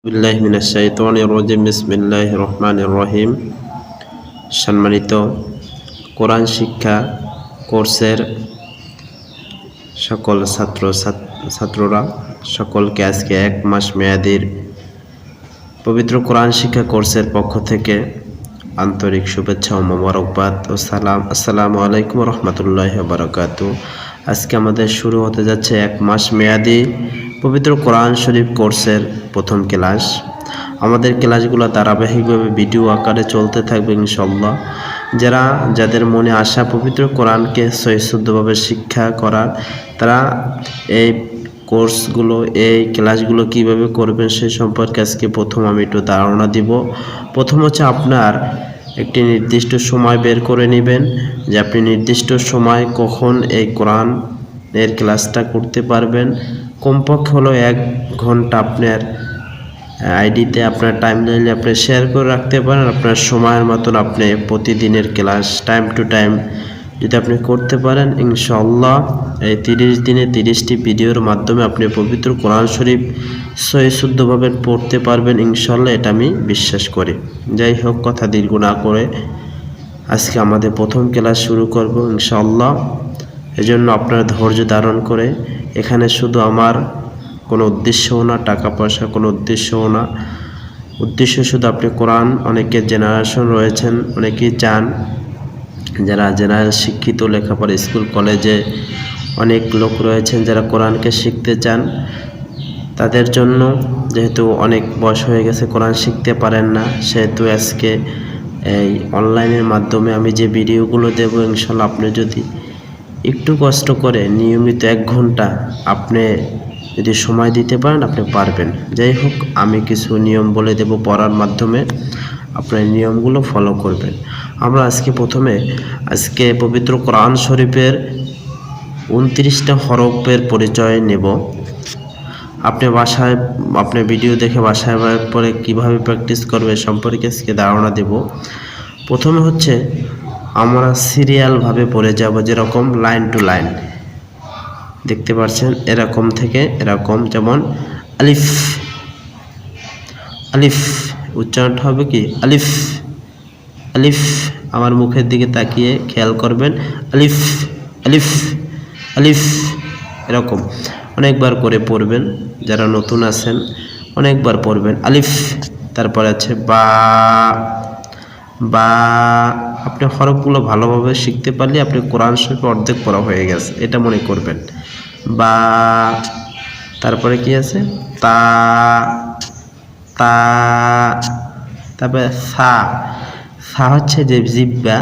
বিল্লাহি মিনাশ শাইতানির রাজিম বিসমিল্লাহির রহমানির রহিম। সম্মানিত কোরআন শিক্ষা কোর্সের সকল ছাত্ররা সকলকে আজকে 1 মাস মেয়াদীর পবিত্র কোরআন শিক্ষা কোর্সের পক্ষ থেকে আন্তরিক শুভেচ্ছা ও মোবারকবাদ ও সালাম। আসসালামু আলাইকুম রহমতুল্লাহি ওয়া বারাকাতুহু। আজকে আমাদের শুরু হতে যাচ্ছে 1 মাস মেয়াদী পবিত্র কোরআন শরীফ কোর্সের প্রথম ক্লাস। আমাদের ক্লাসগুলো ধারাবাহিকভাবে ভিডিও আকারে চলতে থাকবে ইনশাআল্লাহ। যাদের মনে আশা পবিত্র কোরআনকে সহিষ্ণুভাবে শিক্ষা করার, তারা এই কোর্সগুলো এই ক্লাসগুলো কিভাবে করবেন সে সম্পর্কে আজকে প্রথম আমি একটু ধারণা দিব। প্রথম হচ্ছে আপনার একটি নির্দিষ্ট সময় বের করে নেবেন যে আপনি নির্দিষ্ট সময় কখন এই কোরআন এর ক্লাসটা করতে পারবেন। কমপক্ষে হলো 1 ঘন্টা আপনার আইডিতে আপনার টাইমলাইনে আপনি শেয়ার করে রাখতে পারেন। আপনার সময়ের মতন আপনি প্রতিদিনের ক্লাস টাইম টু টাইম যদি আপনি করতে পারেন, ইনশাআল্লাহ এই 30 দিনে 30টি ভিডিওর মাধ্যমে আপনি পবিত্র কোরআন শরীফ সহিষ্ণুভাবে পড়তে পারবেন ইনশাআল্লাহ, এটা আমি বিশ্বাস করি। যাই হোক, কথা দীর্ঘ না করে আজকে আমাদের প্রথম ক্লাস শুরু করব ইনশাআল্লাহ। এজন্য আপনারা ধৈর্য ধারণ করে, এখানে শুধু আমার কোনো উদ্দেশ্যও না, টাকা পয়সা কোনো উদ্দেশ্যও না, উদ্দেশ্য শুধু আপনি কোরআন, অনেকে জেনারেশন রয়েছেন, অনেকেই চান যারা জেনারেল শিক্ষিত, লেখাপড়া স্কুল কলেজে অনেক লোক রয়েছেন যারা কোরআনকে শিখতে চান। তাদের জন্য যেহেতু অনেক বয়স হয়ে গেছে কোরআন শিখতে পারেন না, সেহেতু আজকে এই অনলাইনের মাধ্যমে আমি যে ভিডিওগুলো দেব ইনশাআল্লাহ, আপনি যদি একটু কষ্ট করে নিয়মিত 1 ঘন্টা আপনি যদি সময় দিতে পারেন আপনি পারবেন। যাই হোক, আমি কিছু নিয়ম বলে দেব পড়ার মাধ্যমে, আপনার নিয়মগুলো ফলো করবেন। আমরা আজকে পবিত্র কোরআন শরীফের 29টা হরফের পরিচয় নেব। আপনি ভিডিও দেখে বাসায় পরে কীভাবে প্র্যাকটিস করবে সম্পর্কে আজকে ধারণা দেব। প্রথমে হচ্ছে আমরা সিরিয়ালভাবে পড়ে যাব, যেরকম লাইন টু লাইন দেখতে পাচ্ছেন, এরকম থেকে এরকম, যেমন আলিফ আলিফ উচ্চারণটা হবে কি আলিফ আলিফ। আমার মুখের দিকে তাকিয়ে খেয়াল করবেন, আলিফ আলিফ আলিফ, এরকম অনেকবার করে পড়বেন। যারা নতুন আছেন অনেকবার পড়বেন আলিফ। তারপরে আছে বা বা। আপনি হরফগুলো ভালোভাবে শিখতে পারলে আপনি কোরআন শরীফ অর্ধেক পড়া হয়ে গেছে, এটা মনে করবেন। বা, তারপরে কি আছে তা তা, তারপরে সা। সা হচ্ছে যে জিহ্বা,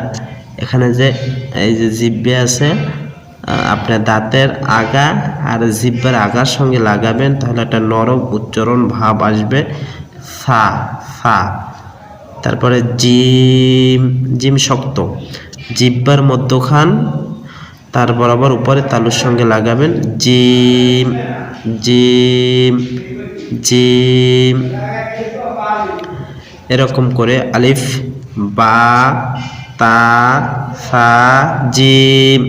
এখানে যে এই যে জিহ্বা আছে, আপনার দাঁতের আগা আর জিহ্বার আগার সঙ্গে লাগাবেন, তাহলে একটা নরম উচ্চারণ ভাব আসবে, সা সা। তারপরে জিম, জিম শক্ত, জিহ্বার মধ্যখান তার বরাবর উপরে তালুর সঙ্গে লাগাবেন, জিম জিম জিম, এরকম করে আলিফ বা তা সা জিম।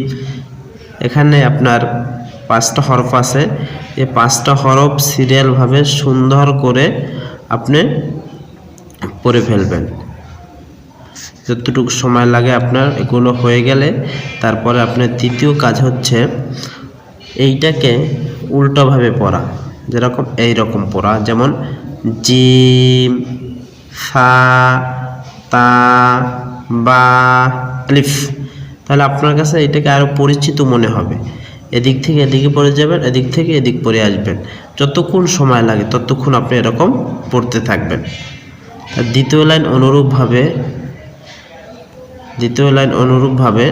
এখানে আপনার 5টা হরফ আছে, এই 5টা হরফ সিরিয়ালভাবে সুন্দর করে আপনি পড়ে ফেলবেন। যতটুকু সময় লাগে আপনার এগুলো হয়ে গেলে, তারপরে আপনার দ্বিতীয় কাজ হচ্ছে এইটাকে উল্টোভাবে পড়া, যেরকম এইরকম পড়া, যেমন জিম সা তা বা আলিফ। তাহলে আপনার কাছে এটাকে আরও পরিচিত মনে হবে। এদিক থেকে এদিকে পড়ে যাবেন, এদিক থেকে এদিক পড়ে আসবেন, যতক্ষণ সময় লাগে ততক্ষণ আপনি এরকম পড়তে থাকবেন। আর দ্বিতীয় লাইন অনুরূপভাবে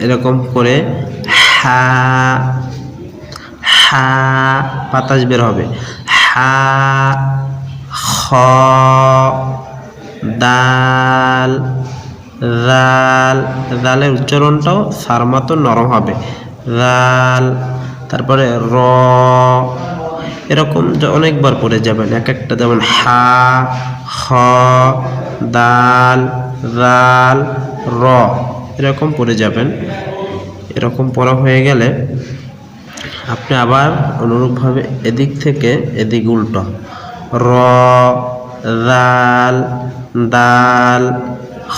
এরকম করে হা হা, বাতাস বের হবে, হা খ দাল রাল। রালের উচ্চারণটাও সার মতো নরম হবে, রাল। তারপরে র, এরকম অনেকবার পড়ে যাবেন এক একটা, যেমন হা খ দাল রাল র, এরকম পড়ে যাবেন। এরকম পড়া হয়ে গেলে আপনি আবার অনুরূপভাবে এদিক থেকে এদিক উল্টো র, দাল, দাল,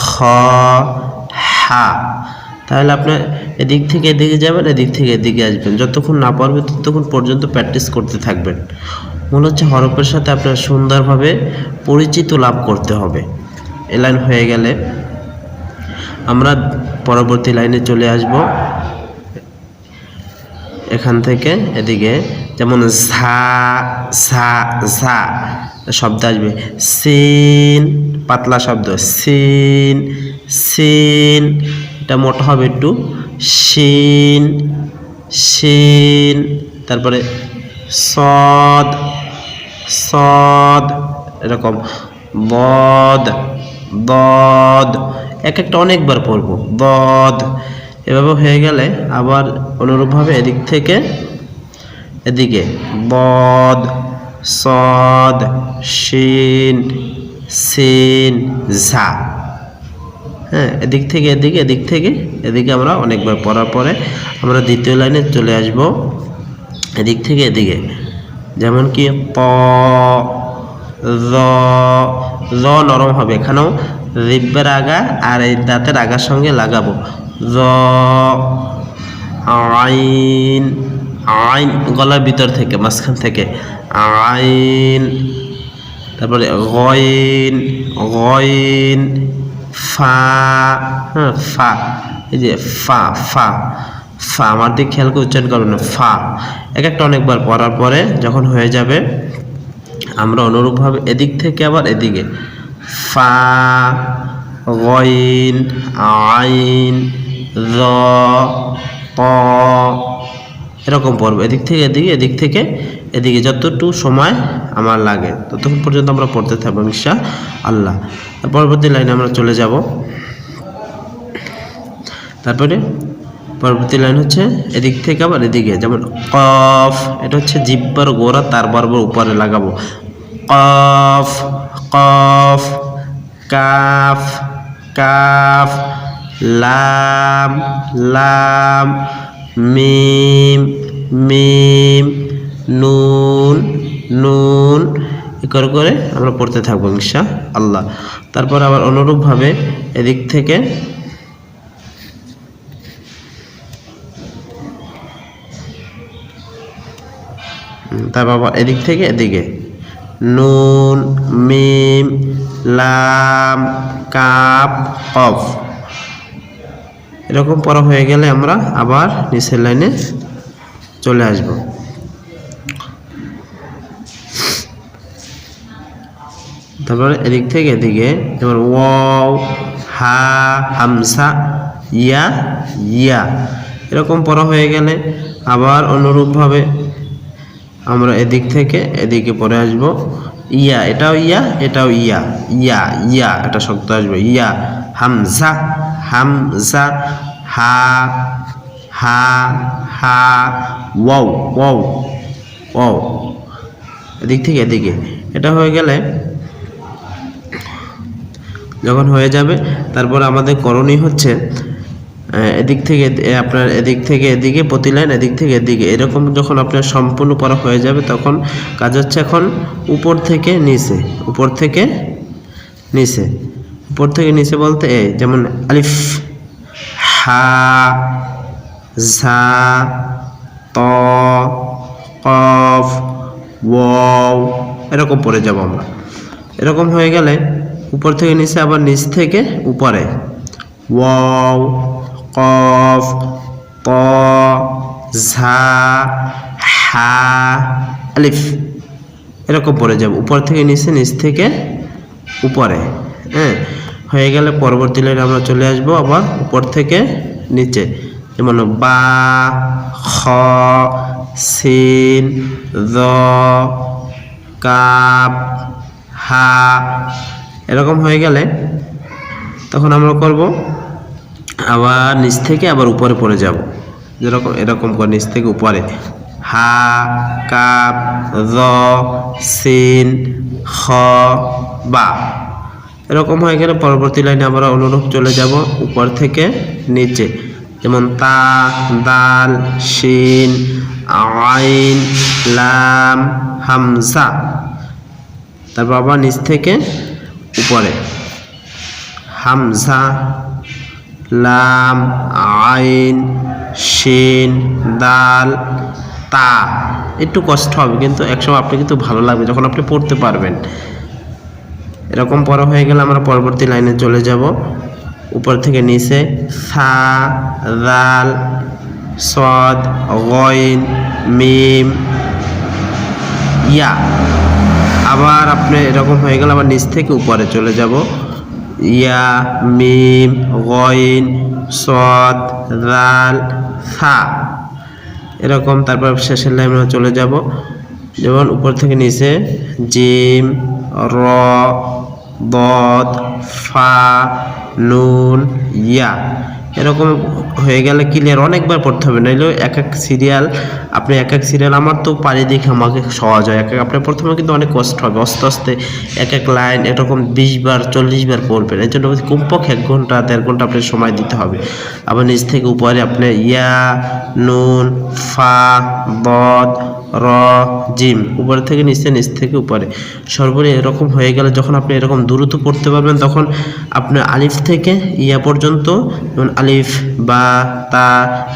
খ, হা। তাহলে আপনার এদিক থেকে এদিকে যাবেন, এদিক থেকে এদিকে আসবেন। যতক্ষণ না পারবেন ততক্ষণ পর্যন্ত প্র্যাকটিস করতে থাকবেন। মনে হচ্ছে হরফের সাথে আপনার সুন্দরভাবে পরিচিত লাভ করতে হবে। এ লাইন হয়ে গেলে আমরা পরবর্তী লাইনে চলে আসব। এখান থেকে এদিকে যেমন ঝা, ঝা, ঝা শব্দ আসবে, সিন পাতলা শব্দ, সিন, সিন এটা মোটা হবে একটু, শিন, শিন। তারপরে সদ, সদ এরকম, বদ, দদ এক একটা অনেকবার পড়ব, দদ। এভাবে হয়ে গেলে আবার অনুরূপভাবে এদিক থেকে এদিকে বদ, সদ, শিন, সিন, ঝা। হ্যাঁ, এদিক থেকে এদিকে, এদিক থেকে এদিকে আমরা অনেকবার পড়ার পরে আমরা দ্বিতীয় লাইনে চলে আসব এদিক থেকে এদিকে। যেমন কি প, জ, জ নরম হবে, এখানেও জিহ্বার আগা আর এই দাঁতের আগার সঙ্গে লাগাবো, জ, আইন, আইন গলার ভিতর থেকে মাঝখান থেকে আইন। তারপরে গইন, গইন, ফা, হ্যাঁ ফা, এই যে ফা, ফা, ফা আমার দিকে খেয়াল করে উচ্চারণ করবেন না, ফা। এক একটা অনেকবার পড়ার পরে যখন হয়ে যাবে আমরা অনুরূপভাবে এদিক থেকে আবার এদিকে ফা, গইন, আইন, জ, ত এরকম পড়বো। এদিক থেকে এদিকে, এদিক থেকে এদিকে যতটুকু সময় আমার লাগে ততক্ষণ পর্যন্ত আমরা পড়তে থাকবো ইনশাআল্লাহ। পরবর্তী লাইনে আমরা চলে যাব। তারপরে পরবর্তী লাইন হচ্ছে এদিক থেকে আবার এদিকে, যেমন কফ এটা হচ্ছে জিহ্বার গোড়া তার বরাবর উপরে লাগাবো, কফ, কফ, কাফ, কাফ, লাম, লাম, মিম, মিম, নুন, নুন করে করে আমরা পড়তে থাকবো ইনশাআল্লাহ। তারপর আবার অনুরূপভাবে এদিক থেকে তারপর আবার এদিক থেকে এদিকে নুন, মিম, লাম, কাফ, কফ এরকম পড়া হয়ে গেলে আমরা আবার নিচের লাইনে চলে আসব। তারপরে এদিক থেকে এদিকে যেমন ওয়াও, হা, হামসা, ইয়া, ইয়া এরকম পড়া হয়ে গেলে আবার অনুরূপভাবে আমরা এদিক থেকে এদিকে পড়ে আসব। ইয়া এটাও ইয়া, এটাও ইয়া, ইয়া, ইয়া এটা শক্ত আসবে, ইয়া, হামজা, হামজা, হা, হা, হা, ওয়াও, ওয়াও, ওয়াও এদিক থেকে এদিকে। এটা হয়ে গেলে যখন হয়ে যাবে তারপর আমাদের করণীয় হচ্ছে এদিক থেকে আপনার এদিক থেকে এদিকে প্রতি লাইন এদিক থেকে এদিকে এরকম যখন আপনার সম্পূর্ণ পড়া হয়ে যাবে তখন কাজ হচ্ছে এখন উপর থেকে নিচে, উপর থেকে নিচে, উপর থেকে নিচে বলতে এই যেমন আলিফ, হা, ঝা, ত, কফ, ওয়াও এরকম পড়ে যাব আমরা। এরকম হয়ে গেলে উপর থেকে নিচে আবার নিচ থেকে উপরে ওয়াও, কফ, ত, ঝা, হা, আলিফ এরকম পড়ে যাব উপর থেকে নিচে, নিচ থেকে উপরে। হ্যাঁ, হয়ে গেলে পরবর্তী লাইনে আমরা চলে আসব আবার উপর থেকে নিচে, যেমন বা, খ, সিন, জ, কাফ, হা এরকম হয়ে গেলে তখন আমরা করব আবার নিচ থেকে আবার উপরে পড়ে যাব, যেরকম এরকম করে নিচ থেকে উপরে হা, কাফ, জ, সিন, খ, বা এরকম হয়ে গেলে পরবর্তী লাইনে আমরা অনুরূপ চলে যাব উপর থেকে নিচে, যেমন তা, দাল, শিন, আইন, লাম, হামজা। তারপর আবার নিচ থেকে উপরে হামজা, লাম, আইন, শিন, দাল, তা। একটু কষ্ট হবে কিন্তু একসময় আপনি কিন্তু ভালো লাগবে যখন আপনি পড়তে পারবেন। এরকম পড়া হয়ে গেলে আমরা পরবর্তী লাইনে চলে যাব। উপর থেকে নিচে সা, দাল, সদ, গইন, মিম, ইয়া। আবার আপনি এরকম হয়ে গেলে আবার নিচ থেকে উপরে চলে যাব। ইয়া, মিম, গইন, সদ, দাল, সা। এরকম তারপর শেষের লাইনে চলে যাব। যেমন উপর থেকে নিচে জিম, র, দদ, ফা, নুন, ইয়া। এরকম হয়ে গেলে ক্লিয়ার অনেকবার পড়তে হবে, নইলে এক এক সিরিয়াল আমার তো পারি দেখে আমাকে সহজ হয়, আপনার প্রথমে কিন্তু অনেক কষ্ট হবে। আস্তে আস্তে এক এক লাইন এরকম 20 বার 40 বার পড়বেন। এর জন্য কমপক্ষে 1 ঘন্টা 1.5 ঘন্টা আপনার সময় দিতে হবে। আবার নিচ থেকে উপরে আপনি ইয়া, নুন, ফা, দদ, র, জিম, উপর থেকে নিচে, নিচ থেকে উপরে সর্বরে এরকম হয়ে গেলে যখন আপনি এরকম দ্রুত পড়তে পারবেন তখন আপনি আলিফ থেকে ইয়া পর্যন্ত, যেমন আলিফ, বা, তা,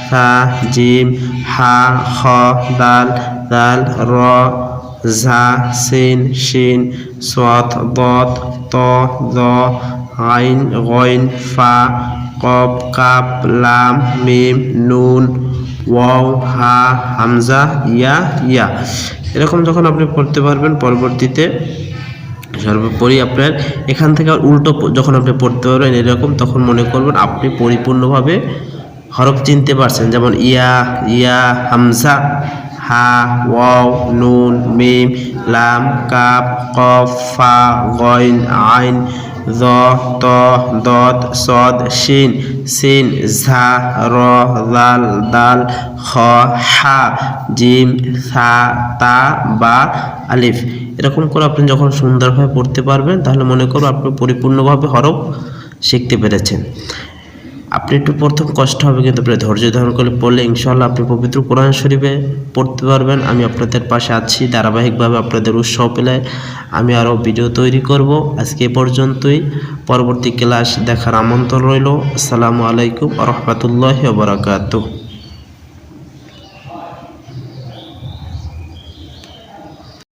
সা, জিম, হা, খ, দাল, দাল, র, ঝা, সিন, শিন, সদ, দদ, ত, দ, আইন, গইন, ফা, কফ, কাফ, লাম, মিম, নুন, ওয়াও, হা, হামজা, ইয়া, ইয়া। এরকম যখন আপনি পড়তে পারবেন পরবর্তীতে সর্বোপরি আপনার এখান থেকে উল্টো যখন আপনি পড়তে পারবেন এরকম, তখন মনে করবেন আপনি পরিপূর্ণভাবে হরফ চিনতে পারছেন। যেমন ইয়া, ইয়া, হামজা, হা, ওয়াও, নুন, মিম, লাম, কাফ, কফ, ফা, গইন, আইন, য, ত, দদ, সদ, শিন, সিন, ঝা, র, দাল, দাল, খ, হা, জিম, সা, তা, বা, আলিফ। এরকম করে আপনি যখন সুন্দরভাবে পড়তে পারবেন তাহলে মনে করো আপনি পরিপূর্ণভাবে হরফ শিখতে পেরেছেন। আপনি একটু প্রথম কষ্ট হবে কিন্তু আপনি ধৈর্য ধারণ করে পড়লে ইনশাআল্লাহ আপনি পবিত্র কোরআন শরীফে পড়তে পারবেন। আমি আপনাদের পাশে আছি, ধারাবাহিকভাবে আপনাদের উৎসাহ পেলে আমি আরও ভিডিও তৈরি করব। আজকে এ পর্যন্তই, পরবর্তী ক্লাস দেখার আমন্ত্রণ রইল। আসসালামু আলাইকুম ওয়া রাহমাতুল্লাহি ওয়া বারাকাতুহু।